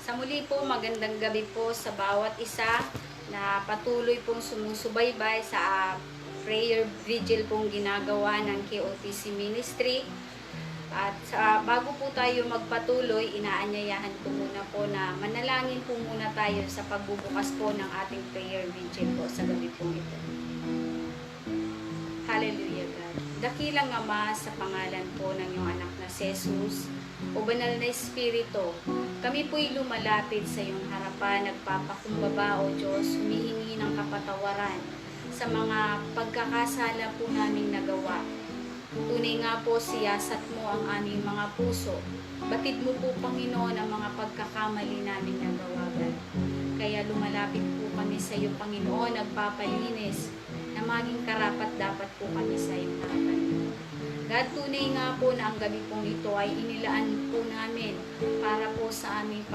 Sa muli po, magandang gabi po sa bawat isa na patuloy pong sumusubaybay sa prayer vigil pong ginagawa ng KOTC Ministry. At bago po tayo magpatuloy, inaanyayahan ko muna po na manalangin po muna tayo sa pagbubukas po ng ating prayer vigil po sa gabi po ito. Hallelujah, God. Dakilang Ama, sa pangalan po ng iyong anak na si Jesus, o banal na Espiritu, kami po'y lumalapit sa iyong harapan, nagpapakumbaba, O Diyos, humihingi ng kapatawaran sa mga pagkakasala po naming nagawa. Tunay nga po, siyasat mo ang aming mga puso. Batid mo po, Panginoon, ang mga pagkakamali naming nagawa. Kaya lumalapit po kami sa iyo, Panginoon, nagpapalinis na maging karapat dapat po kami sa iyong harapan. God, tunay nga po na ang gabi pong ito ay inilaan po namin para po sa aming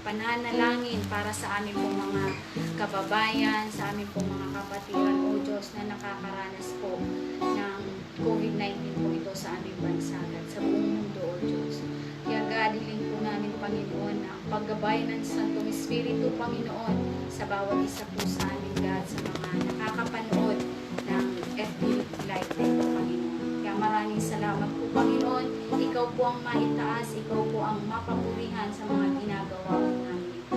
pananalangin, para sa aming pong mga kababayan, sa aming pong mga kapatiran, O Diyos, na nakakaranas po ng COVID-19 po ito sa aming bansa at sa buong mundo, O Diyos. Kaya God, hiling po namin, Panginoon, na ang paggabay ng Santong Espiritu, Panginoon, sa bawat isa po sa amin, God, sa mga nakakapanood ng FB Live nito, Panginoon. Kaya maraming salamat po, Panginoon. Ikaw po ang maitaas, ikaw po ang mapapurihan sa mga ginagawa po namin ito.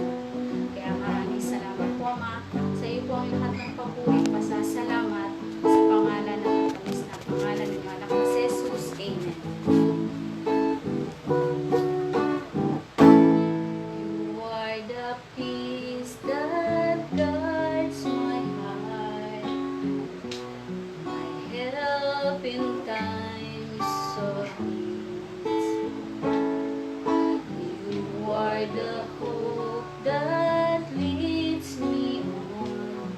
Kaya maraming salamat po, Ama. Sa iyo po ang lahat ng papuri, pasasalamat sa pangalan ng matamis na pangalan ng anak na si Jesus. Amen. You are the peace that guards my heart, my help in times of need. You are the hope that leads me on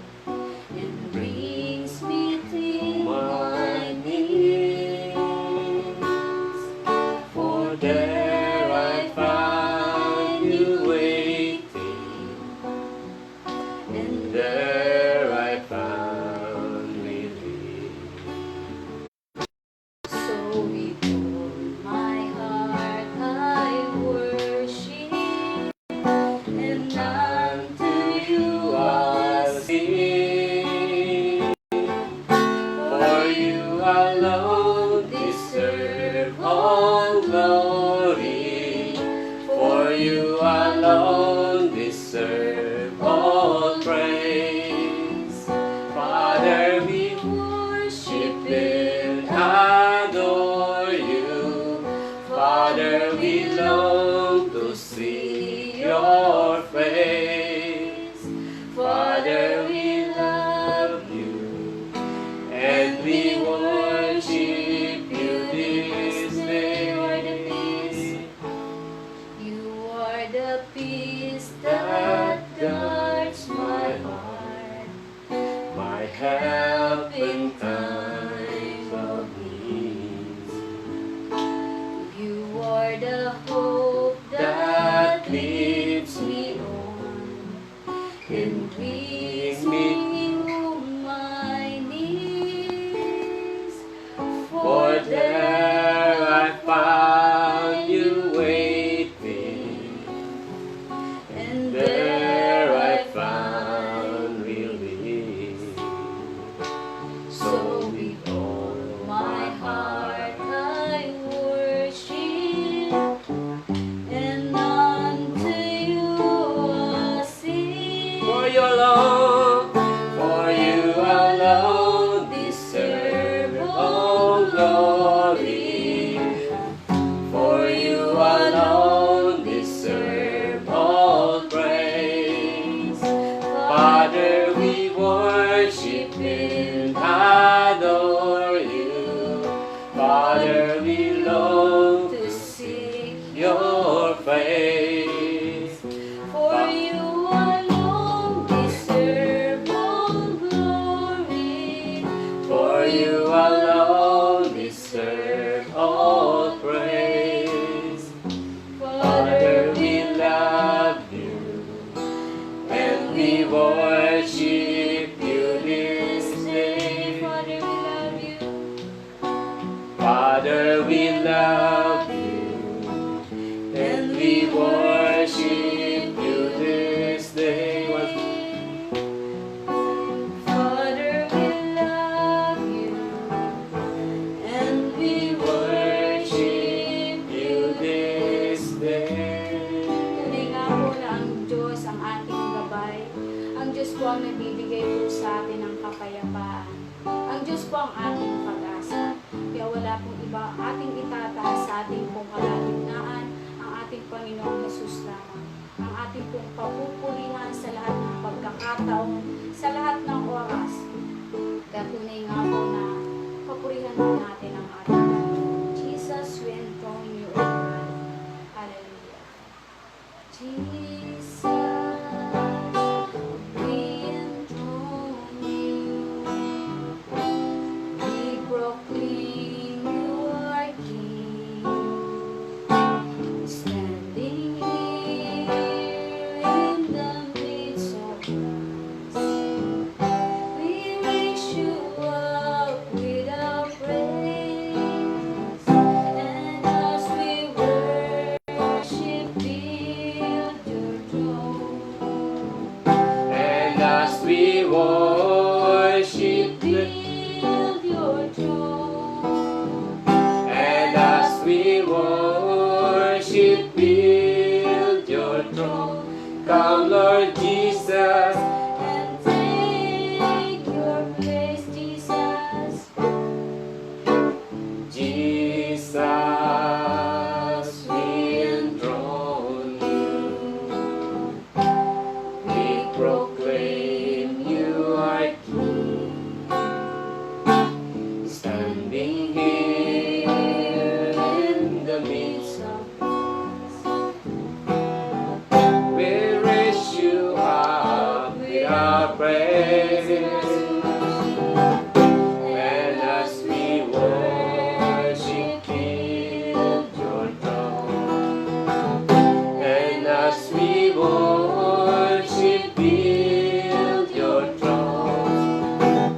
and brings me to my knees. For there I find you waiting, and there I found relief. So with all my heart I worship, and unto you I'll sing. For you alone deserve all glory, for you alone deserve all praise. Father, we worship and adore you. Father, we long to see your face. Father, we love you and we worship you this day. You are the peace that guards my heart, my help in time of need. You are the hope that leads me on and brings me to my knees. For there I found you waiting, and there I found relief. So with all my heart I worship, and unto you I'll sing. For you alone deserve all glory. For you alone deserve all praise. Father, we worship and adore you. Father, we long to seek your face. For you alone deserve all glory. For you alone deserve all praise. Father, we love you and we worship you this day. Father, we love you. Father, we love you, and we worship ang nagbibigay po sa atin ng kapayapaan. Ang Diyos po ang ating pag-asa. Kaya wala pong iba ating itataas sa ating pong kalagitnaan, ang ating Panginoong Jesus lamang. Ang ating pong papupurihan sa lahat ng pagkakataon, sa lahat ng oras. Kaya tunay nga po na papurihan po natin ang ating Panginoon. Jesus, we enthrone you, O God. Hallelujah. Jesus, we enthrone you. We proclaim you are King. Standing here in the midst of us, we raise you up with our praise. And as we worship, build your throne. And as we worship, Build your throne. and as we worship, build your throne. Come, Lord Jesus, And take your place, Jesus. Jesus, we enthrone you. We proclaim you are King. Standing here in the midst of us, we raise you up with our praises. And as we worship, build your throne. And as we worship, build your throne.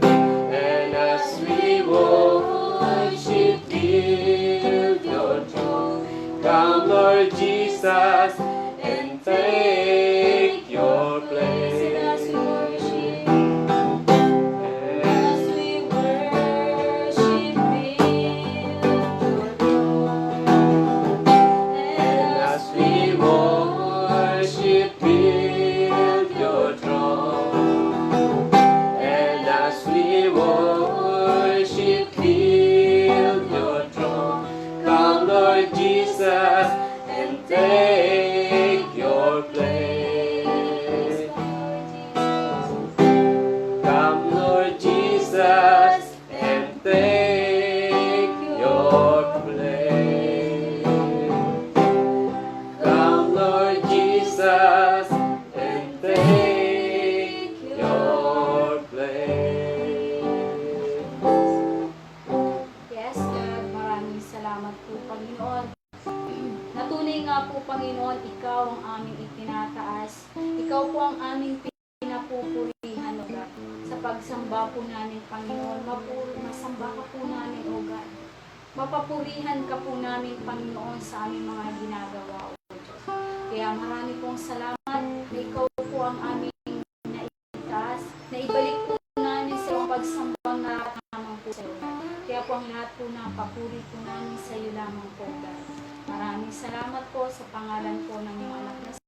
And as we worship, build your throne. Come, Lord Jesus, and take your place. As we worship, build your throne. And as we worship, build your throne. And as we worship, build your throne. Come, Lord Jesus, and take your place. Come, Lord Jesus, and take your place. Come, Lord Jesus, and take your place. Yes, God, maraming salamat po, Panginoon. Natunay nga po, Panginoon, Ikaw ang aming itinataas. Ikaw po ang aming pinapupurihan, O God. Sa pagsamba po namin, Panginoon, masamba ka po namin, O God. Mapapurihan ka po namin, Panginoon, sa aming mga ginagawa, O Diyos. Kaya marami pong salamat na Ikaw po ang aming naitaas, na ibalik po namin sa iyong pagsambang na lamang po sa iyo. Kaya po ang lahat po na papuri po namin sa iyo lamang po, God. Maraming salamat po sa pangalan po ng iyong anak na si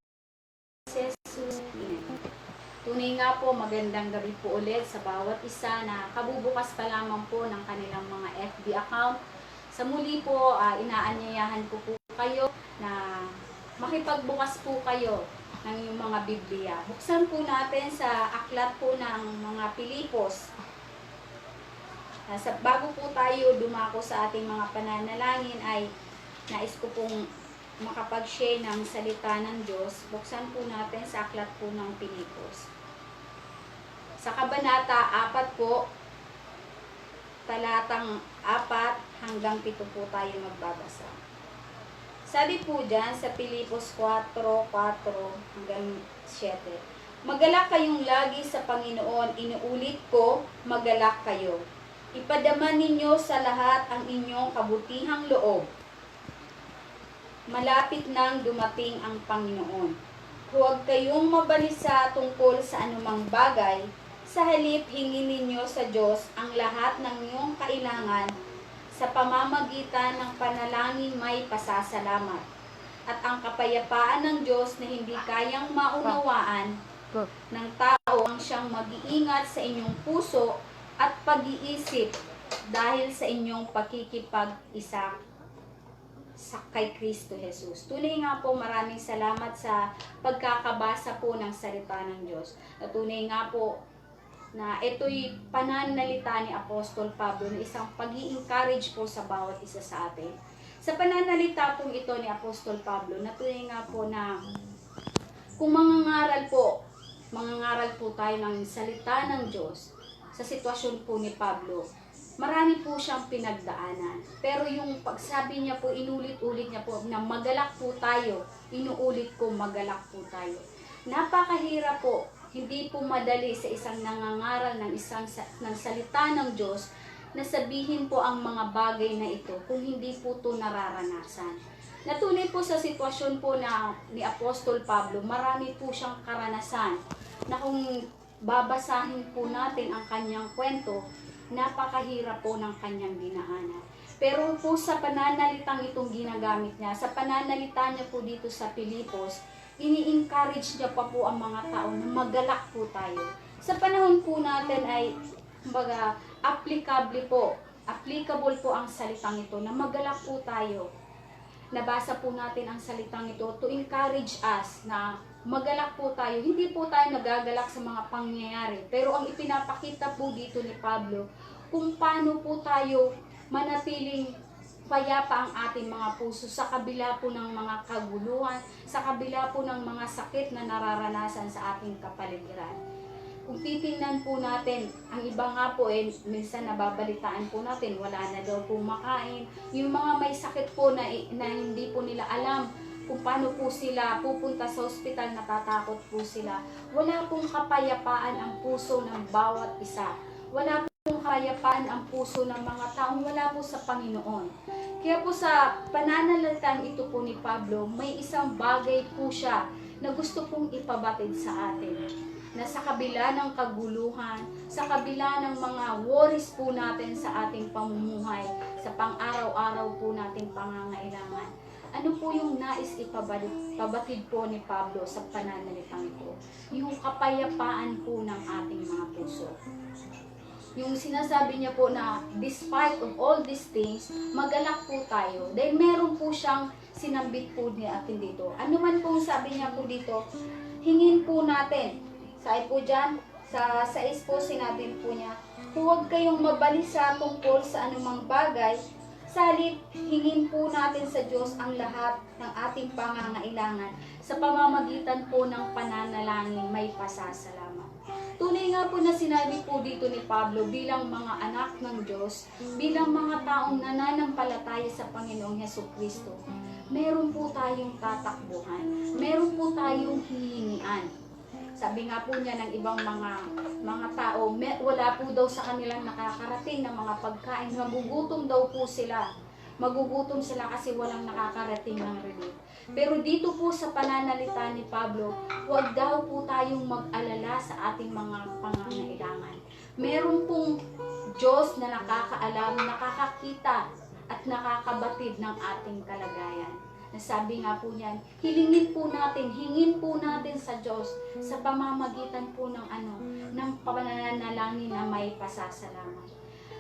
Jesus. Tunay nga po, magandang gabi po ulit sa bawat isa na kabubukas pa lamang po ng kanilang mga FB account. Sa muli po, inaanyayahan ko po kayo na makipagbukas po kayo ng iyong mga Biblia. Buksan po natin sa aklat po ng mga Pilipos. Bago po tayo dumako sa ating mga pananalangin ay nais ko pong makapag-share ng salita ng Diyos. Buksan po natin sa aklat po ng Pilipos. Sa Kabanata 4 po, talatang 4 hanggang 7 po tayo magbabasa. Sabi po dyan sa Pilipos 4:4 hanggang 7. Magalak kayong lagi sa Panginoon, inuulit ko, magalak kayo. Ipadama ninyo sa lahat ang inyong kabutihang loob. Malapit nang dumating ang Panginoon. Huwag kayong mabalisa tungkol sa anumang bagay. Sa halip, hingin ninyo sa Diyos ang lahat ng iyong kailangan sa pamamagitan ng panalangin may pasasalamat. At ang kapayapaan ng Diyos na hindi kayang maunawaan ng tao ang siyang mag-iingat sa inyong puso at pag-iisip dahil sa inyong pakikipag-isa kay Kristo Jesus. Tunay nga po, maraming salamat sa pagkakabasa po ng salita ng Diyos. At tunay nga po na ito'y pananalita ni Apostol Pablo na isang pag-i-encourage po sa bawat isa sa atin. Sa pananalita pong ito ni Apostol Pablo, na tunay nga po na kung mangangaral po tayo ng salita ng Diyos sa sitwasyon po ni Pablo, marami po siyang pinagdaanan. Pero yung pagsabi niya po, inulit-ulit niya po na magalak po tayo, inuulit ko magalak po tayo. Napakahirap po, hindi po madali sa isang nangangaral ng salita ng Diyos na sabihin po ang mga bagay na ito kung hindi po ito nararanasan. Natunay po sa sitwasyon po ni Apostol Pablo, marami po siyang karanasan na kung babasahin po natin ang kanyang kwento, napakahirap po ng kanyang dinaanan. Pero po sa pananalitang itong ginagamit niya, sa pananalita niya po dito sa Pilipos, ini-encourage niya pa po ang mga tao na magalak po tayo. Sa panahon po natin ay, kumbaga, applicable po ang salitang ito na magalak po tayo. Nabasa po natin ang salitang ito to encourage us na magalak po tayo. Hindi po tayo nagagalak sa mga pangyayari. Pero ang ipinapakita po dito ni Pablo, kung paano po tayo manatiling payapa ang ating mga puso sa kabila po ng mga kaguluhan, sa kabila po ng mga sakit na nararanasan sa ating kapaligiran. Kung titingnan po natin, ang iba nga po minsan nababalitaan po natin, wala na daw po makain. Yung mga may sakit po na hindi po nila alam kung paano po sila pupunta sa ospital, natatakot po sila. Wala pong kapayapaan ang puso ng bawat isa. Wala pong kapayapaan ang puso ng mga taong wala po sa Panginoon. Kaya po sa pananalitang ito po ni Pablo, may isang bagay po siya na gusto pong ipabatid sa atin. Na sa kabila ng kaguluhan, sa kabila ng mga worries po natin sa ating pamumuhay, sa pang-araw-araw po nating pangangailangan, ano po yung nais ipabatid po ni Pablo sa pananalitang ito? Yung kapayapaan po ng ating mga puso. Yung sinasabi niya po na despite of all these things, magalak po tayo. Dahil meron po siyang sinambit po niya atin dito. Ano man pong sabi niya po dito, hingin po natin. Saan po dyan? Sa 6 po sinabi po niya, huwag kayong mabalisa tungkol sa anumang bagay, salit hingin po natin sa Diyos ang lahat ng ating pangangailangan sa pamamagitan po ng pananalangin may pasasalamat. Tunay nga po na sinabi po dito ni Pablo bilang mga anak ng Diyos, bilang mga taong nananampalataya sa Panginoong Hesukristo, meron po tayong tatakbuhan, meron po tayong hihingian. Sabi nga po niya ng ibang mga tao, wala po daw sa kanilang nakakarating na mga pagkain. Magugutom daw po sila. Magugutom sila kasi walang nakakarating ng relief. Pero dito po sa pananalita ni Pablo, huwag daw po tayong mag-alala sa ating mga pangangailangan. Meron pong Diyos na nakakaalam, nakakakita at nakakabatid ng ating kalagayan. Sabi nga po niyan, hingin po natin sa Diyos sa pamamagitan po ng pananalangin na may pasasalamat.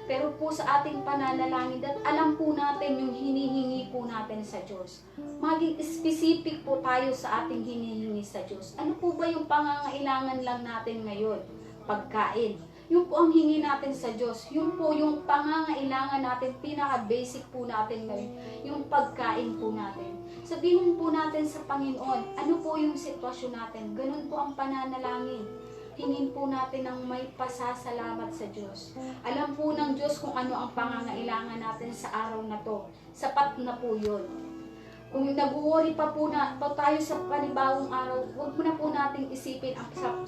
Pero po sa ating pananalangin, alam po natin yung hinihingi po natin sa Diyos. Maging specific po tayo sa ating hinihingi sa Diyos. Ano po ba yung pangangailangan lang natin ngayon? Pagkain. Yung po ang hingi natin sa Diyos. Yung po yung pangangailangan natin, pinaka-basic po natin ngayon, yung pagkain po natin. Sabihin po natin sa Panginoon, ano po yung sitwasyon natin. Ganun po ang pananalangin. Hingin po natin ng may pasasalamat sa Diyos. Alam po ng Diyos kung ano ang pangangailangan natin sa araw na to. Sapat na po yun. Kung nag-worry pa po tayo sa panibagong araw, huwag mo na po nating isipin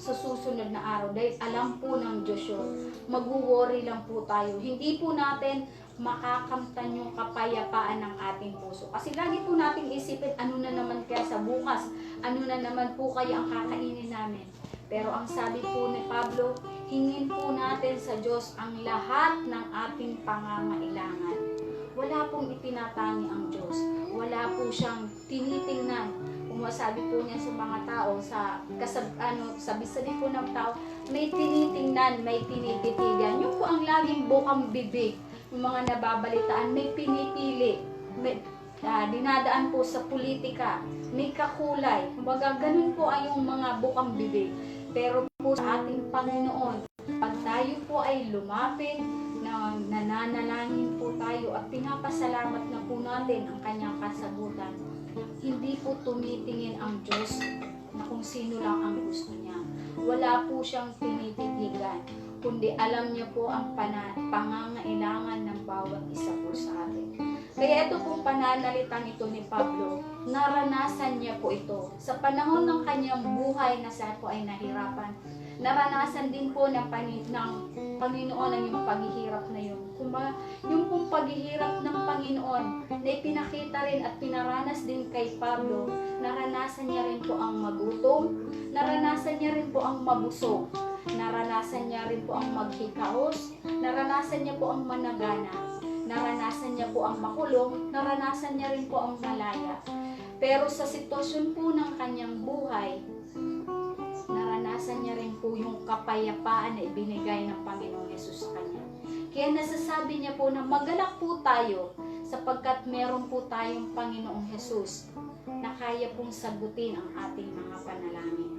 sa susunod na araw. Dahil alam po ng Diyos yun. Mag-worry lang po tayo. Hindi po natin makakamtan yung kapayapaan ng ating puso. Kasi lagi po nating isipin, ano na naman kaya sa bukas? Ano na naman po kaya ang kakainin namin? Pero ang sabi po ni Pablo, hingin po natin sa Diyos ang lahat ng ating pangangailangan. Wala pong itinatangi ang Diyos. wala po siyang tinitingnan. Kung masabi po niya sa mga tao, sabi po ng tao, may tinitingnan, may tinititigan. Yung po ang laging bukang bibig, yung mga nababalitaan, may pinipili, may dinadaan po sa politika, may kakulay. Kumbaga, ganun po ay yung mga bukang bibig. Pero po sa ating Panginoon, pag tayo po ay lumapit, na nananalangin po tayo at pinapasalamat na po natin ang kanyang kasagutan, hindi po tumitingin ang Diyos na kung sino lang ang gusto niya. Wala po siyang tinititigan, kundi alam niya po ang pangangailangan ng bawat isa po sa atin. Kaya ito pong pananalitang ito ni Pablo, naranasan niya po ito. Sa panahon ng kanyang buhay na siya po ay nahirapan, naranasan din po ng Panginoon ang yung paghihirap na yun. Yung pong paghihirap ng Panginoon na ipinakita rin at pinaranas din kay Pablo, naranasan niya rin po ang magutom, naranasan niya rin po ang mabusog, naranasan niya rin po ang maghikaos, naranasan niya po ang managana, naranasan niya po ang makulong, naranasan niya rin po ang malaya. Pero sa sitwasyon po ng kanyang buhay, naranasan niya rin po yung kapayapaan na ibinigay ng Panginoong Yesus sa kanya. Kaya nasasabi niya po na magalak po tayo sapagkat meron po tayong Panginoong Yesus na kaya pong sagutin ang ating mga panalangin.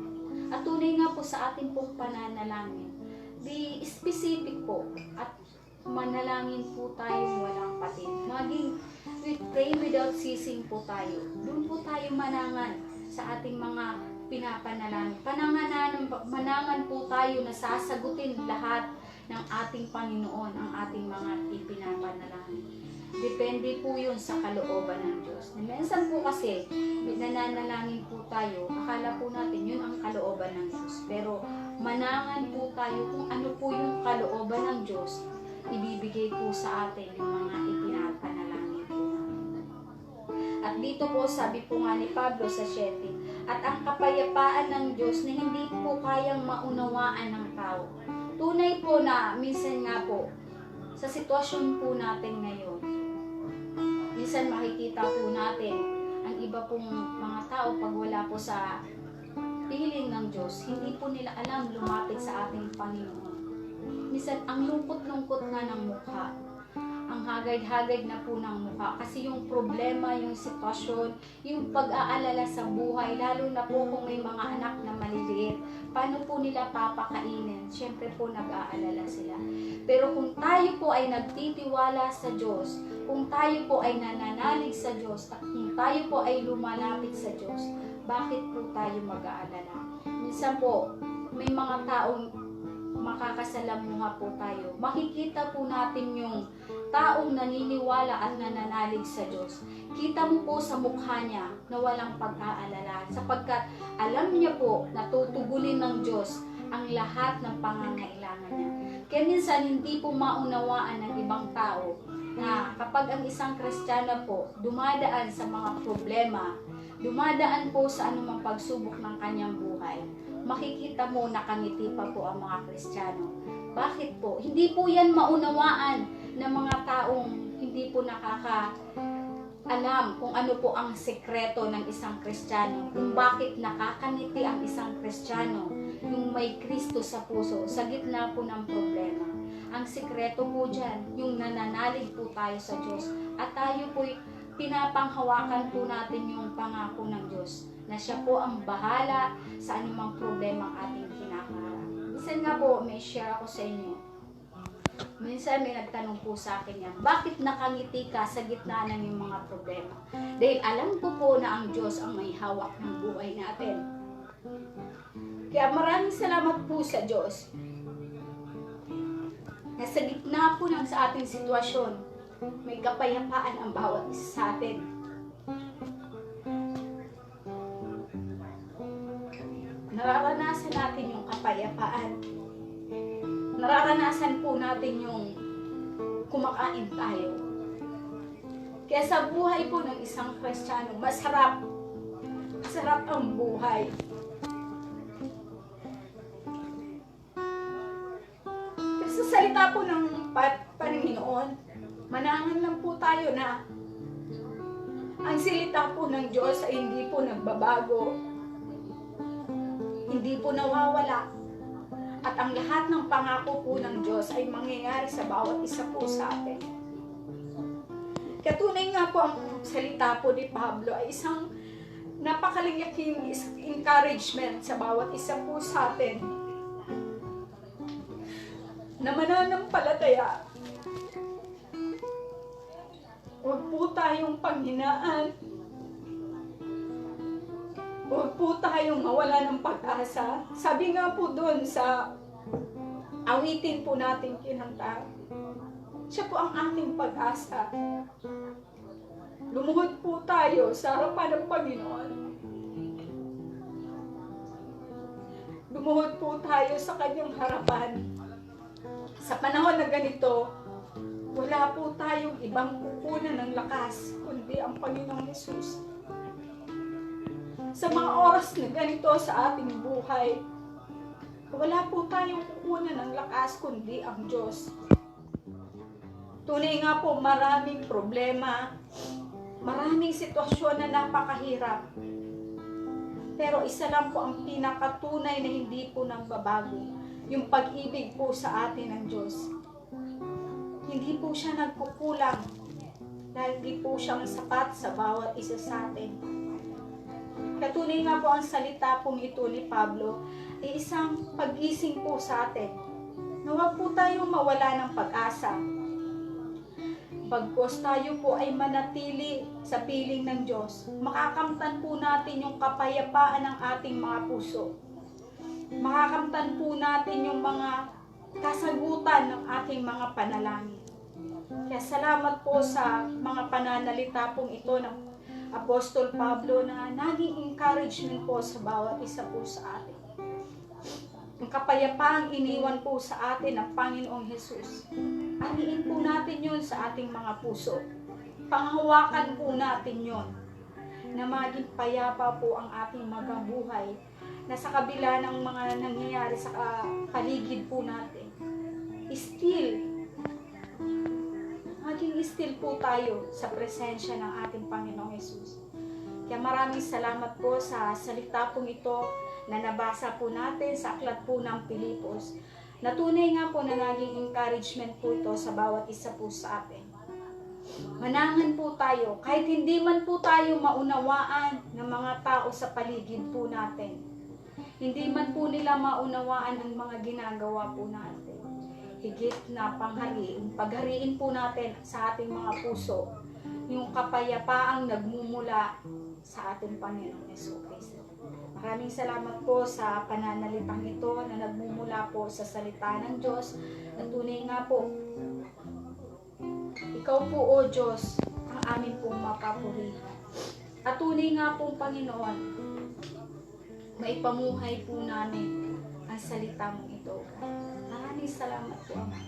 At tunay nga po sa ating pong pananalangin, di specific po at manalangin po tayo walang patid. Maging pray without ceasing po tayo. Doon po tayo manangan sa ating mga pinapanalangin. Manangan po tayo na sasagutin lahat ng ating Panginoon ang ating mga ipinapanalangin. Depende po yun sa kalooban ng Diyos. Minsan po kasi, nananalangin po tayo, akala po natin yun ang kalooban ng Diyos. Pero manangan po tayo kung ano po yung kalooban ng Diyos, ibibigay po sa atin yung mga ipinapanalangin po natin. At dito po, sabi po nga ni Pablo sa 7, at ang kapayapaan ng Diyos na hindi po kayang maunawaan ng tao. Tunay po na minsan nga po, sa sitwasyon po natin ngayon, minsan makikita po natin ang iba pong mga tao pag wala po sa piling ng Diyos, hindi po nila alam lumapit sa ating Panginoon. Minsan ang lungkot-lungkot na ng mukha, ang hagay-hagay na po ng mukha kasi yung problema, yung sitwasyon, yung pag-aalala sa buhay, lalo na po kung may mga anak na maliliit, paano po nila papakainin? Siyempre po nag-aalala sila. Pero kung tayo po ay nagtitiwala sa Diyos, kung tayo po ay nananalig sa Diyos, at kung tayo po ay lumalapit sa Diyos, bakit po tayo mag-aalala? Minsan po, may mga taong makakasalamuha po tayo. Makikita po natin yung taong naniniwala at nananalig sa Diyos. Kita mo po sa mukha niya na walang pag-aalala sapagkat alam niya po na tutugunin ng Diyos ang lahat ng pangangailangan niya. Kaya minsan hindi po maunawaan ng ibang tao na kapag ang isang Kristiyano po dumadaan sa mga problema, dumadaan po sa anumang pagsubok ng kanyang buhay, makikita mo nakangiti pa po ang mga Kristiyano. Bakit po? Hindi po yan maunawaan ng mga taong hindi po nakakaalam kung ano po ang sekreto ng isang Kristiyano, kung bakit nakakangiti ang isang Kristiyano, yung may Kristo sa puso, sa gitna po ng problema. Ang sekreto po dyan, yung nananalig po tayo sa Diyos, at tayo po'y pinapanghawakan po natin yung pangako ng Diyos, na siya po ang bahala sa anumang problema ang ating kinakaharap. Minsan nga po, may share ako sa inyo. Minsan may nagtanong po sa akin yan, bakit nakangiti ka sa gitna ng iyong mga problema? Dahil alam ko po na ang Diyos ang may hawak ng buhay natin. Kaya maraming salamat po sa Diyos na sa gitna po ng sa ating sitwasyon, may kapayapaan ang bawat isa sa atin. Nararanasan natin yung kapayapaan. Nararanasan po natin yung kumakain tayo. Kaya sa buhay po ng isang Kristiyano, masarap ang buhay. Pero sa salita po ng Panginoon, manangan lang po tayo na Ang salita po ng Diyos ay hindi po nagbabago, hindi po nawawala. At ang lahat ng pangako po ng Diyos ay mangyayari sa bawat isa po sa atin. Katunay nga po ang salita po ni Pablo ay isang napakalaking encouragement sa bawat isa po sa atin na mananampalataya. Huwag po tayong panghinaan. Huwag po tayong mawala ng pag-asa. Sabi nga po doon sa awitin po nating kinanta, siya po ang ating pag-asa. Lumuhod po tayo sa harapan ng Panginoon. Lumuhod po tayo sa kanyang harapan. Sa panahon na ganito, wala po tayong ibang kukunan ng lakas, kundi ang Panginoong Hesus. Sa mga oras na ganito sa ating buhay, wala po tayong kukunan ng lakas, kundi ang Diyos. Tunay nga po, maraming problema, maraming sitwasyon na napakahirap. Pero isa lang po ang pinakatunay na hindi po nagbabago, yung pag-ibig po sa atin ng Diyos. Hindi po siya nagkukulang dahil hindi po siyang sapat sa bawat isa sa atin. Katunay nga po ang salita pong ito ni Pablo ay isang pag-gising po sa atin na huwag po tayo mawala ng pag-asa. Bagkos tayo po ay manatili sa piling ng Diyos, makakamtan po natin yung kapayapaan ng ating mga puso. Makakamtan po natin yung mga kasagutan ng ating mga panalangin. Kaya salamat po sa mga pananalita pong ito ng Apostol Pablo na naging encouragement po sa bawat isa po sa atin. Ang kapayapaang iniwan po sa atin ng Panginoong Hesus. Aniin po natin yun sa ating mga puso. Panghawakan po natin yun na maging payapa po ang ating mga buhay na sa kabila ng mga nangyayari sa paligid po natin. Maging still po tayo sa presensya ng ating Panginoong Hesus. Kaya maraming salamat po sa salita pong ito na nabasa po natin sa aklat po ng Pilipos. Natunay nga po na naging encouragement po ito sa bawat isa po sa atin. Manangan po tayo, kahit hindi man po tayo maunawaan ng mga tao sa paligid po natin. Hindi man po nila maunawaan ang mga ginagawa po natin. Higit na paghariin po natin sa ating mga puso, yung kapayapaang nagmumula sa ating Panginoong Jesucristo. Maraming salamat po sa pananalitang ito na nagmumula po sa salita ng Diyos. At tunay nga po, Ikaw po, O Diyos, ang amin pong mapapurihan. At tunay nga pong Panginoon, maipamuhay po namin ang salita mong ito. Maraming salamat po, Ama.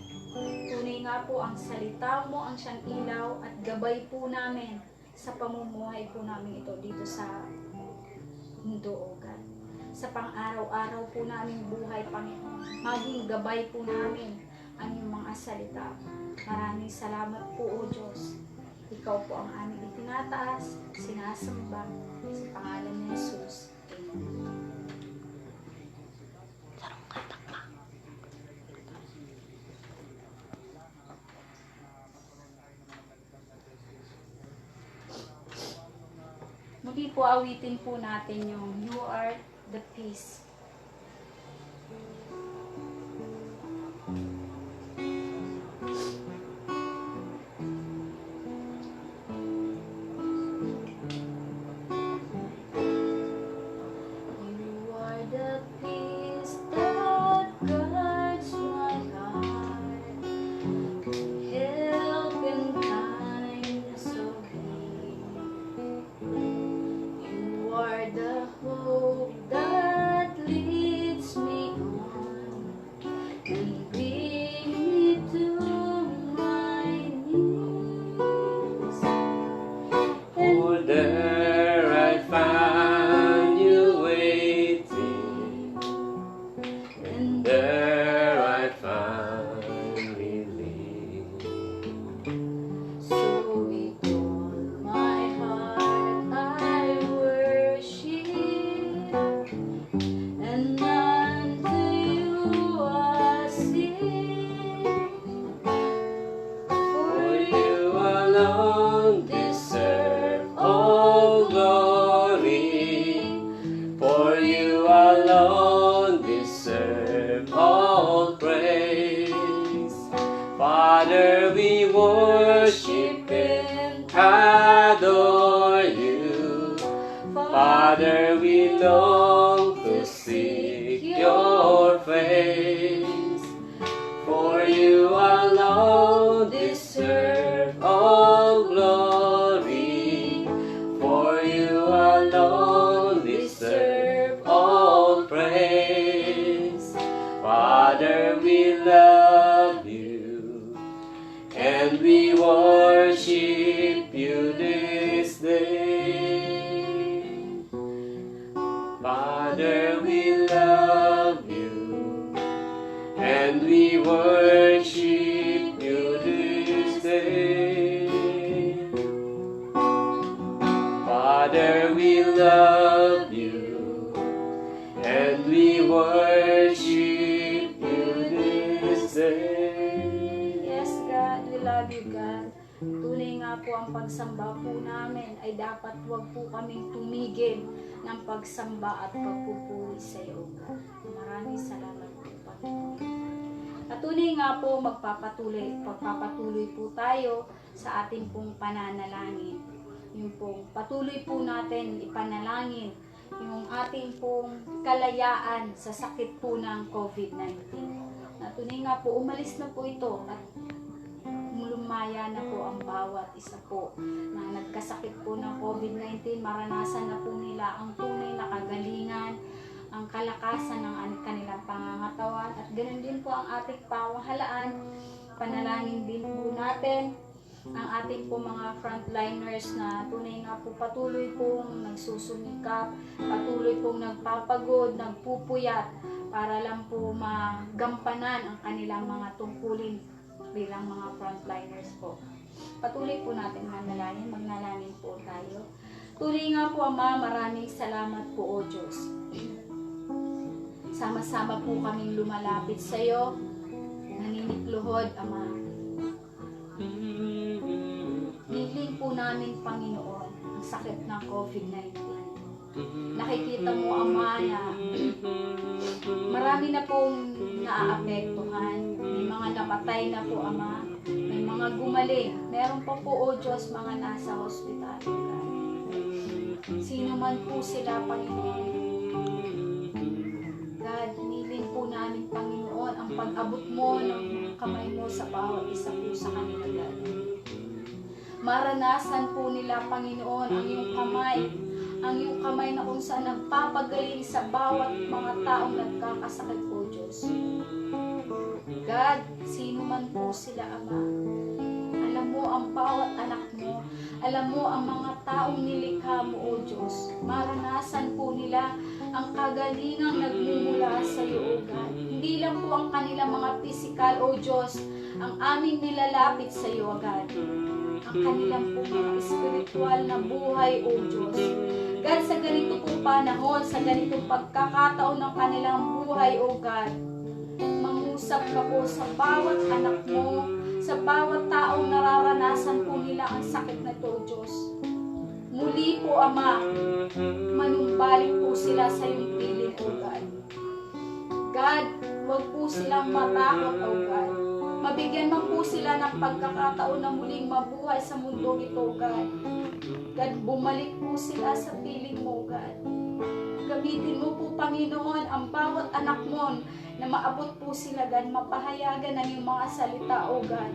Tunay nga po ang salita mo ang siyang ilaw at gabay po namin sa pamumuhay po namin ito dito sa mundo, O God. Sa pang-araw-araw po namin buhay, Panginoon. Maging gabay po namin ang iyong mga salita. Maraming salamat po, O Diyos. Ikaw po ang aming itinataas, sinasamba sa pangalan ni Jesus. Amen. Muli po awitin po natin yung You Are the Peace. You are the peace that guards my heart, help and kindness of thee. You are the hope that leads me on and bring me to my knees. For there I find you waiting, and there I find relief. So with all my heart Father, we long to seek your face, for you alone deserve all glory, for you alone deserve all praise. Father, we love you, and we worship you this day. Father, we love you, and we worship you this day. Father, we love you, and we worship you this day. Yes, God, we love you, God. Tunay nga po ang pagsamba po namin ay dapat huwag po kaming tumigil ng pagsamba at pagpupuri sa iyo, God. Maraming salamat po, Panginoon. At tunay nga po pagpapatuloy po tayo sa ating pong pananalangin. Yung pong patuloy po natin ipanalangin yung ating pong kalayaan sa sakit po ng COVID-19. Na tunay nga po, umalis na po ito at lumaya na po ang bawat isa po na nagkasakit po ng COVID-19. Maranasan na po nila ang tunay na kagalingan, ang kalakasan ng kanilang pangangatawan, at ganoon din po ang ating pamahalaan. Panalangin din po natin ang ating po mga frontliners na tunay nga po patuloy pong nagsusumikap, patuloy pong nagpapagod, nagpupuyat para lang po magampanan ang kanilang mga tungkulin bilang mga frontliners po. Patuloy po natin manalangin, magnalangin po tayo. Tuloy nga po, Ama, maraming salamat po, O Diyos. Sama-sama po kaming lumalapit sa iyo, naninikluhod, Ama. Niling po namin, Panginoon, ang sakit ng COVID-19. Nakikita mo, Ama, na marami na pong naaapektuhan. May mga napatay na po, Ama. May mga gumaling. Meron pa po, O Diyos, mga nasa hospital. God. Sino man po sila, Panginoon. God, niling po namin, Panginoon, ang pag-abot mo ng kamay mo sa bawat isa po sa kanila, God. Maranasan po nila, Panginoon, ang iyong kamay na kung saan nagpapagaling sa bawat mga taong nagkakasakit po, Diyos. God, sino man po sila, Ama. Alam mo ang bawat anak mo. Alam mo ang mga taong nilikha mo, O Diyos. Maranasan po nila ang kagalingang nagmumula sa iyo, O God. Hindi lang po ang kanilang mga pisikal, O Diyos, ang aming nilalapit sa iyo, O God. Ang kanilang po mga espiritual na buhay, O Diyos. God, sa ganito pong panahon, sa ganitong pagkakataon ng kanilang buhay, O God, mangusap ka po sa bawat anak mo, sa bawat taong nararanasan po nila ang sakit na ito, O Diyos. Muli po, Ama, manumbalik po sila sa iyong piling, O God. God, huwag po silang matakot, O God. Mabigyan man po sila ng pagkakataon na muling mabuhay sa mundo ito, God. God, bumalik po sila sa piling mo, God. Gamitin mo po, Panginoon, ang bawat anak mo na maabot po sila, God, mapahayagan ng iyong mga salita, O God.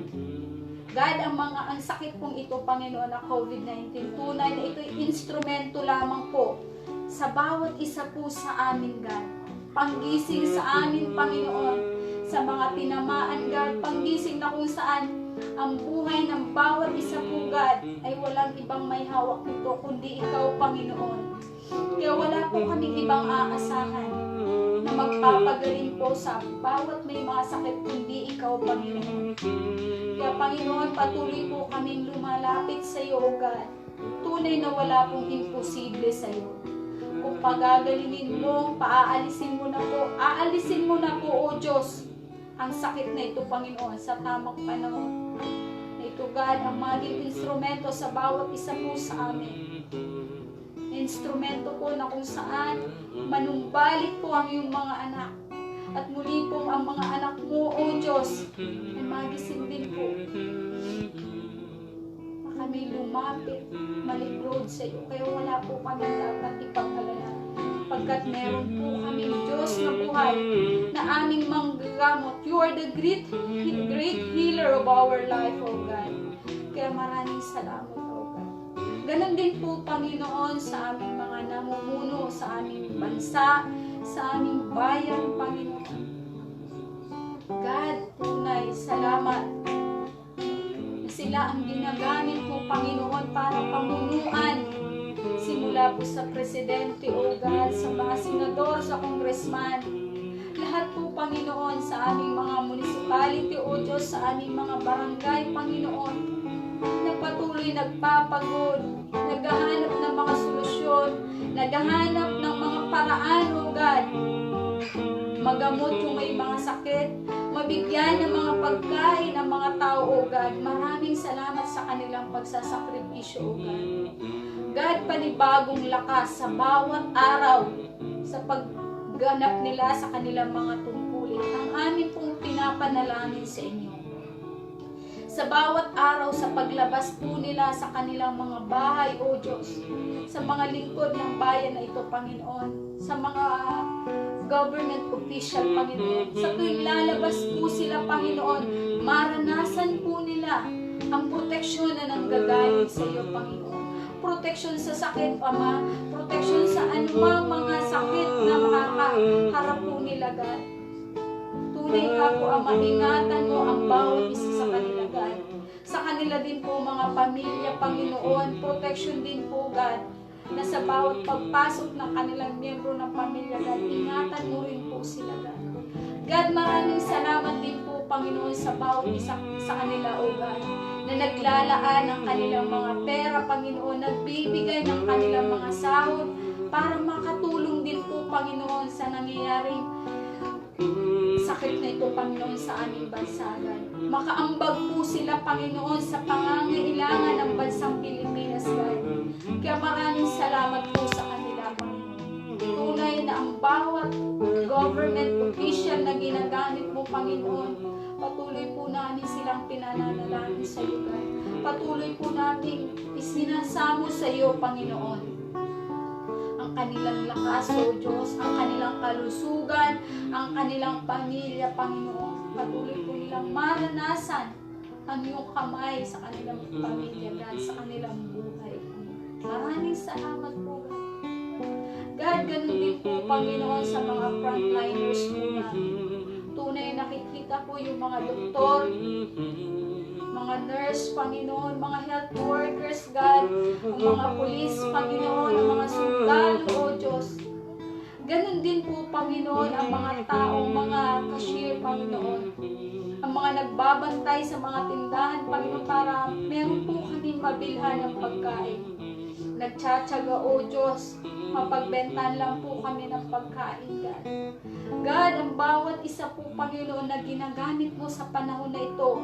God, ang sakit pong ito, Panginoon, na COVID-19, tunay na ito'y instrumento lamang po sa bawat isa po sa amin, God. Panggising sa amin, Panginoon, sa mga tinamaan, God, panggising na kung saan ang buhay ng bawat isa po, God, ay walang ibang may hawak nito, kundi ikaw, Panginoon. Kaya wala po kaming ibang aasahan na magpapagaling po sa bawat may mga sakit, kundi ikaw, Panginoon. Kaya, Panginoon, patuloy po kaming lumalapit sa iyo, O God. Tunay na wala pong imposible sa iyo. Kung pagagalingin mo, aalisin mo na po, O Diyos, ang sakit na ito, Panginoon, sa tamang panahon. Na ito, God, ang maging instrumento sa bawat isa po sa amin. Instrumento po na kung saan manumbalik po ang iyong mga anak. At muli po ang mga anak mo, O Diyos, ay magising din po. Na kami lumapit, maligrod sa iyo. Kaya wala po kami dapat ipag-alala. sapagkat meron po kami Diyos na buhay na aming manggagamot. You are the great healer of our life, O God. Kaya maraming salamat, O God. Ganon din po, Panginoon, sa aming mga namumuno, sa aming bansa, sa aming bayan, Panginoon. God, tunay, salamat na sila ang ginagamit mo, Panginoon, para pamunuan. Simula po sa presidente, O God, sa mga senador, sa congressman, lahat po, Panginoon, sa aming mga municipality, O Diyos, sa aming mga barangay, Panginoon, nagpatuloy, nagpapagod, naghahanap ng mga solusyon, naghahanap ng mga paraan, O God, magamot yung may mga sakit, mabigyan ng mga pagkain ng mga tao, O God. Maraming salamat sa kanilang pagsasakripisyo, O God. God, panibagong lakas sa bawat araw sa pagganap nila sa kanilang mga tungkulin. Ang amin pong pinapanalangin sa inyo. Sa bawat araw sa paglabas po nila sa kanilang mga bahay, O Diyos, sa mga lingkod ng bayan na ito, Panginoon, sa mga government official, Panginoon, sa tuwing lalabas po sila, Panginoon, maranasan po nila ang proteksyon na nanggagaling sa iyo, Panginoon. Proteksyon sa sakit, Ama, proteksyon sa anumang mga sakit na makakaharap po nila, God. Tunay ka po, Ama, ingatan mo ang bawat isa sa kanila, God. Sa kanila din po, mga pamilya, Panginoon, proteksyon din po, God, na sa bawat pagpasok ng kanilang miyembro ng pamilya, God, ingatan mo rin po sila, God. God, maraming salamat din po, Panginoon, sa bawat isa sa kanila, O God, na naglalaan ng kanilang mga pera, Panginoon, nagbibigay ng kanilang mga sahod para makatulong din po, Panginoon, sa nangyayaring sakit na ito, Panginoon, sa aming bansa, God. Makaambag po sila, Panginoon, sa pangangailangan ng bansang Pilipinas, God. Kaya maraming salamat po sa kanila, Panginoon. Tunay na ang bawat government official na ginagamit mo, Panginoon, patuloy po namin silang pinananalangin sa iyo, God. Patuloy po namin isinasamo sa iyo, Panginoon, ang kanilang lakas, O Diyos, ang kanilang kalusugan, ang kanilang pamilya, Panginoon. Patuloy po nilang maranasan ang iyong kamay sa kanilang pamilya, God, sa kanilang buhay. Maraming salamat po, God. God, ganun din po, Panginoon, sa mga frontliners po namin. Tunay nakikita po yung mga doktor, mga nurse, Panginoon, mga health workers, God, ang mga pulis, Panginoon, ang mga sundalo, O Diyos. Ganun din po, Panginoon, ang mga taong, mga cashier, Panginoon, ang mga nagbabantay sa mga tindahan, Panginoon, para meron po kami mabilhan ng pagkain. Nagtsatsaga, O Diyos, mapagbentahan lang po kami ng pagkain, God. God, ang bawat isa po, Panginoon, na ginagamit mo sa panahon na ito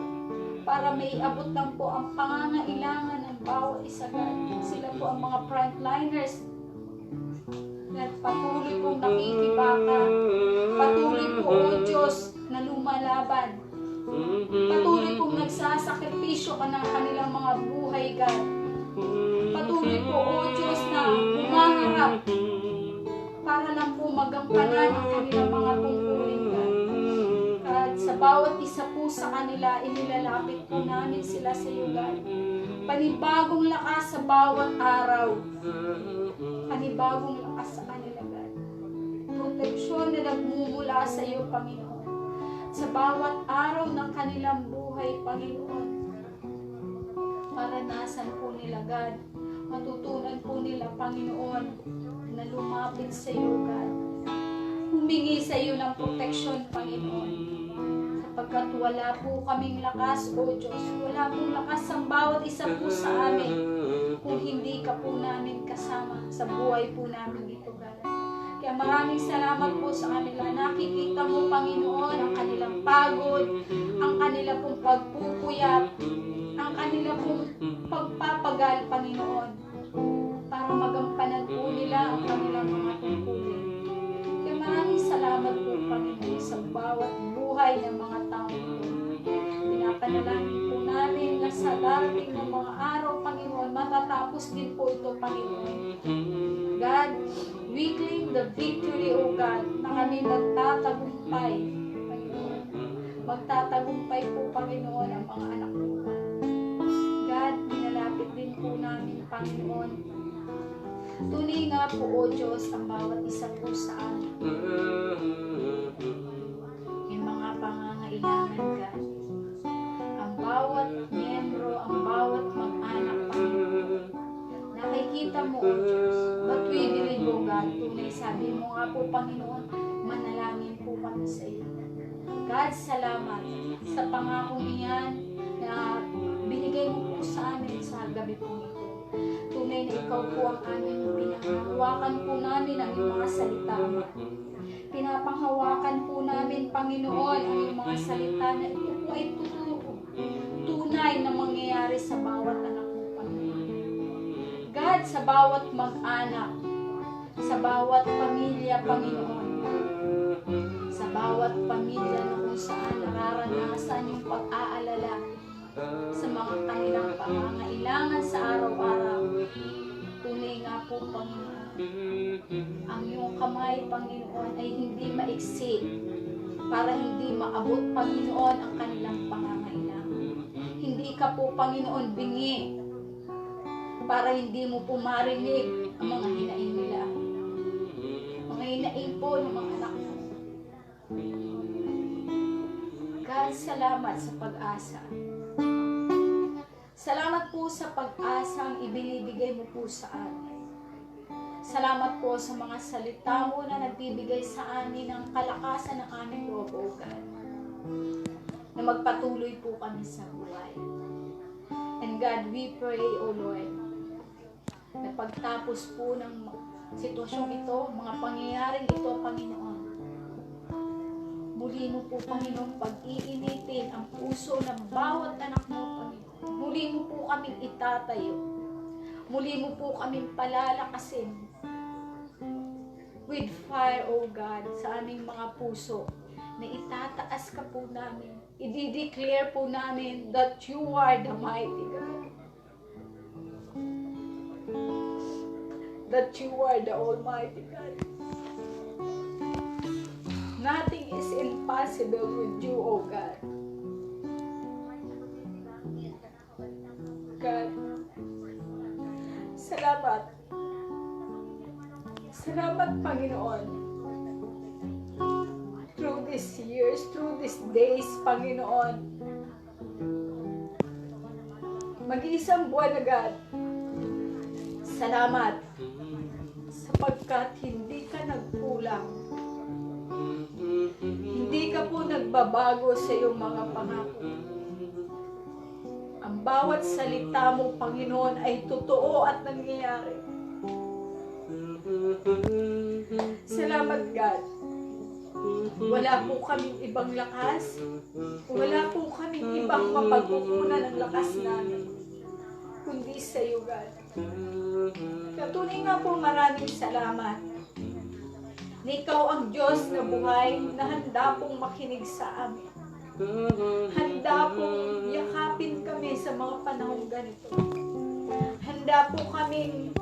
para may abot lang po ang pangangailangan ng bawat isa, God. Sila po ang mga frontliners na patuloy pong nakikibaka. Patuloy po, O Diyos, na lumalaban. Patuloy pong nagsasakripisyo ka ng kanilang mga buhay, God. Patuloy po, O Diyos, na humaharap para lang po magampanan ang kanilang mga tungkulin, God. At sa bawat isa po sa kanila, inilalapit po namin sila sa iyo, God. Panibagong lakas sa bawat araw. Panibagong lakas sa kanila, God. Proteksyon na nagmumula sa iyo, Panginoon. Sa bawat araw ng kanilang buhay, Panginoon. Maranasan po nila, God. Matutunan po nila, Panginoon, na lumapit sa iyo, God. Humingi sa iyo ng proteksyon, Panginoon. Sapagkat wala po kaming lakas, O Diyos. Wala pong lakas ang bawat isa po sa amin kung hindi ka po namin kasama sa buhay po namin ito, God. Kaya maraming salamat po sa kanila. Nakikita mo, Panginoon, ang kanilang pagod, ang kanila pong pagpupuyat, ang kanila pong pagpapagal, Panginoon, para magampanan po nila ang kanilang mga tungkulin. Kaya maraming salamat po, Panginoon, sa bawat buhay ng mga tao ito. Pinapanalangin po namin na sa darating ng mga araw, Panginoon, matatapos din po ito, Panginoon. God, We claim the victory, O God, na kami magtatagumpay, Panginoon. Magtatagumpay po, Panginoon, ang mga anak mo. God, pinalapit din po namin, Panginoon. Tunay nga po, O Diyos, ang bawat isa po sa amin. Yung mga pangangailangan, God. Ang bawat miyembro, ang bawat mag-anak, Panginoon. Nakikita mo, O Diyos. But we believe, O God, tunay sabi mo nga po, Panginoon, manalangin po kami sa iyo. God, salamat sa pangakong iyan na binigay mo po sa amin sa gabi po ito. Tunay na ikaw po ang aming pinahawakan po namin ang iyong mga salita. Pinapanghawakan po namin, Panginoon, ang iyong mga salita na ito po ay tunay na mangyayari sa bawat anak mo, Panginoon. God, sa bawat mag-anak, sa bawat pamilya, Panginoon, sa bawat pamilya na kung saan nararanasan yung pag-aalala sa mga kanilang pangangailangan sa araw-araw. Tunay nga po, Panginoon, ang iyong kamay, Panginoon, ay hindi maiksi para hindi maabot, Panginoon, ang kanilang pangangailangan. Hindi ka po, Panginoon, bingi para hindi mo po marinig ang mga hinaing nila. Mga hinaing po ng mga anak mo. God, salamat sa pag-asa. Salamat po sa pag-asang ibinibigay mo po sa amin. Salamat po sa mga salita mo na nagbibigay sa amin ng kalakasan ng aming loob, O God. Na magpatuloy po kami sa buhay. And God, we pray, O Lord, na pagtapos po ng sitwasyong ito, mga pangyayaring ito, Panginoon, muli mo po, Panginoon, pag-iinitin ang puso ng bawat anak mo, Panginoon. Muli mo po kaming itatayo. Muli mo po kaming palalakasin with fire, O God, sa aming mga puso na itataas ka po namin. I-declare po namin that you are the mighty God. That you are the Almighty God. Nothing is impossible with you, O God. God, salamat. Salamat, Panginoon. Through these years, through these days, Panginoon. Mag-iisang buwan na, God. Salamat. Sapagkat hindi ka nagkulang. Hindi ka po nagbabago sa iyong mga pangako. Ang bawat salita mo, Panginoon, ay totoo at nangyayari. Salamat, God. Wala po kaming ibang lakas. Wala po kaming ibang mapagkukunan ng lakas namin. Kundi sa iyo, God. Katunay nga po, maraming salamat. Na ikaw ang Diyos na buhay na handa pong makinig sa amin. Handa pong yakapin kami sa mga panahong ganito. Handa po kaming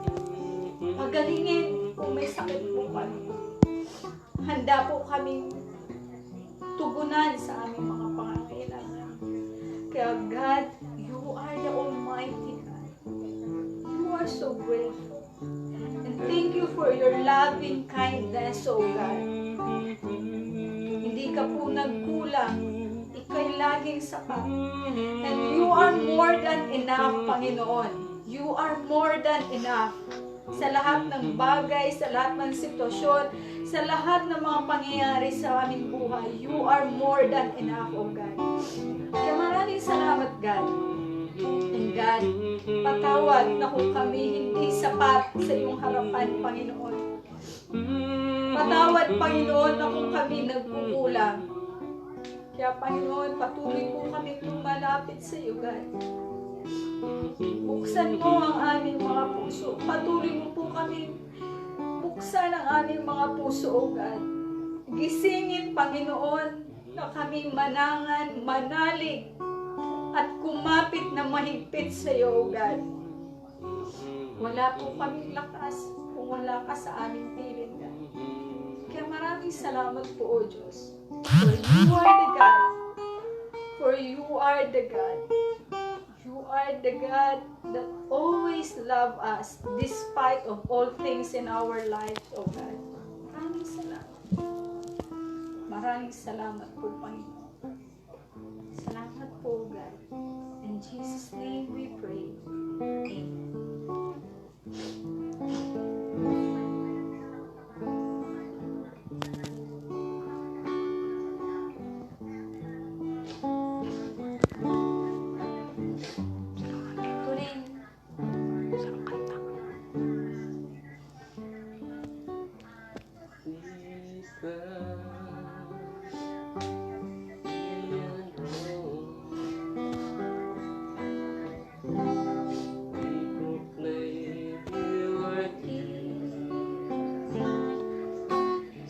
pagalingin kung may sakit po kami. Handa po kaming tugunan sa aming mga pangangailangan. Kaya God, you are the Almighty God. You are so grateful. And thank you for your loving kindness, O God. Hindi ka po nagkulang. Ika'y laging sapat. And you are more than enough, Panginoon. You are more than enough. Sa lahat ng bagay, sa lahat ng sitwasyon, sa lahat ng mga pangyayari sa aming buhay, you are more than enough, O God. Kaya maraming salamat, God. And God, patawad na kung kami hindi sapat sa iyong harapan, Panginoon. Patawad, Panginoon, na kung kami nagkukulang. Kaya, Panginoon, patuloy po kami lumalapit sa iyo, God. Buksan mo ang aming mga puso. Patuloy mo po kami buksan ang aming mga puso, O God. Gisingin, Panginoon, na kami manangan, manalig, at kumapit na mahigpit sa iyo, O God. Wala po kaming lakas kung wala ka sa aming piling. maraming salamat po, O Diyos. For you are the God. For you are the God. You are the God that always love us despite of all things in our lives, O God. Maraming salamat. Maraming salamat po, Panginoon. Salamat po, God. In Jesus' name we pray. Amen. Tuloy.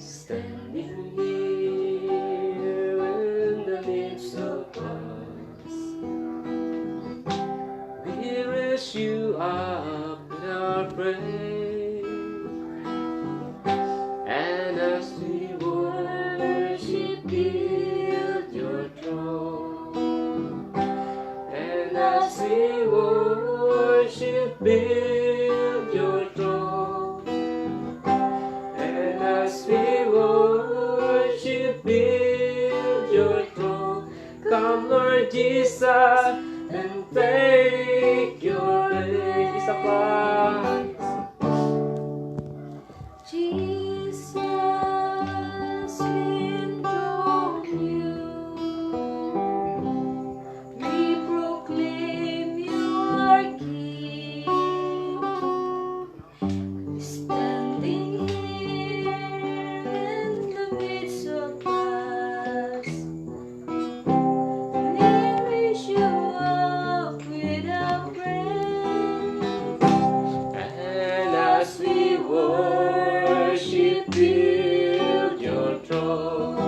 Standing here in the midst of us, we raise you up in our praise, and as we worship, build your throne, and as we worship, build your throne, and as we worship, build your throne. Come, Lord Jesus, and take your place. Isa pa. Jesus, we enthrone you. We proclaim you are King. Standing here in the midst of us, we raise you up with our praise. And as we worship, build your throne.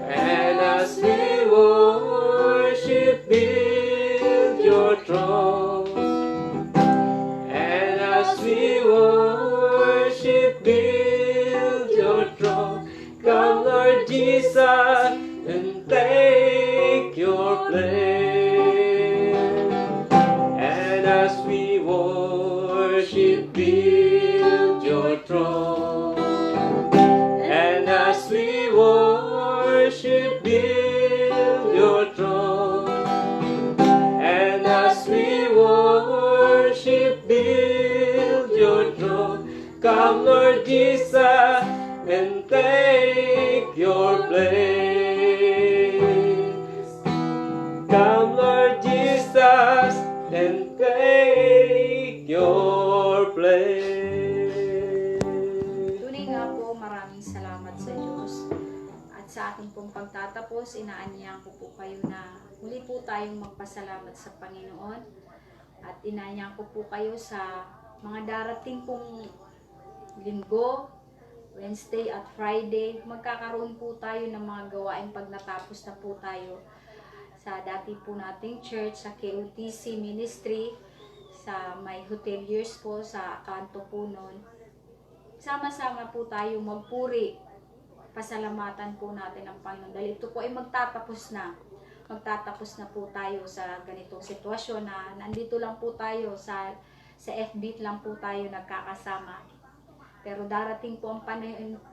And as we worship, build your throne. And as we worship, build your throne. Come, Lord Jesus, and take your place. And as we worship, build your throne. And as we worship, build your throne. And as we worship, build your throne. Come, Lord Jesus, and take your place. Come, Lord Jesus, and take your place. Tunay nga po, maraming salamat sa Diyos. At sa ating pong pagtatapos, inaanyahan ko po kayo na muli po tayong magpasalamat sa Panginoon. At inaanyahan ko po kayo sa mga darating pong linggo, Wednesday at Friday. Magkakaroon po tayo ng mga gawain pag natapos na po tayo sa dati po nating church, sa KOTC Ministry, sa may hoteliers po, sa kanto po nun. Sama-sama po tayo magpuri, pasalamatan po natin ang Panginoon. Dahil ito po ay magtatapos na. Magtatapos na po tayo sa ganitong sitwasyon na nandito lang po tayo sa FB lang po tayo nagkakasama. Pero darating po ang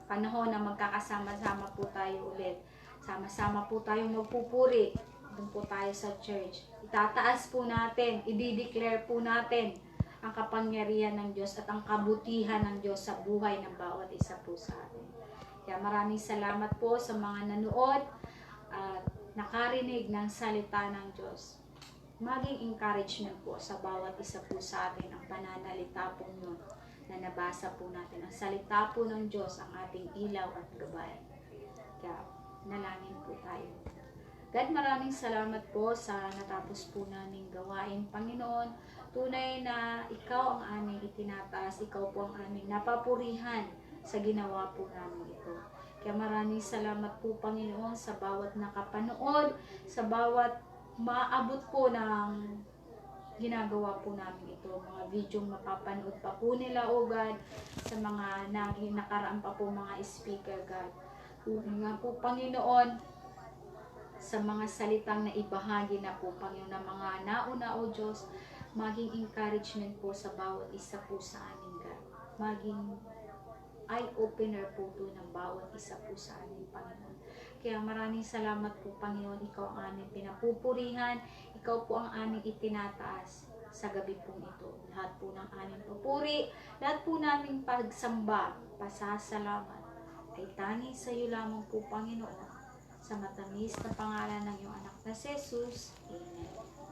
panahon na magkakasama-sama po tayo ulit. Sama-sama po tayo magpupuri. Doon po tayo sa church. Itataas po natin, i-declare po natin ang kapangyarihan ng Diyos at ang kabutihan ng Diyos sa buhay ng bawat isa po sa atin. Kaya maraming salamat po sa mga nanood at nakarinig ng salita ng Diyos. Maging encouragement po sa bawat isa po sa atin ang pananalita po yun na nabasa po natin. Ang salita po ng Diyos ang ating ilaw at gabay. Kaya nalangin po tayo. God, maraming salamat po sa natapos po naming gawain. Panginoon, tunay na Ikaw ang aming itinataas, Ikaw po ang aming napapurihan sa ginawa po namin ito. Kaya maraming salamat po, Panginoon, sa bawat nakapanood, sa bawat maabot po ng ginagawa po namin ito. Mga video mapapanood pa po nila, O God, sa mga nakaraan pa po mga speaker, God. Puri nga po, Panginoon, sa mga salitang na ibahagi na po, Panginoon, ng mga nauna, O Diyos, maging encouragement po sa bawat isa po sa amin, God. Maging eye-opener po ito ng bawat isa po sa amin, Panginoon. Kaya maraming salamat po, Panginoon. Ikaw ang aming pinapupurihan. Ikaw po ang aming itinataas sa gabi pong ito. Lahat po ng aming papuri, lahat po naming pagsamba, pasasalamat, ay tanging sa iyo lamang po, Panginoon. Sa matamis na pangalan ng iyong anak na si Jesus. Amen.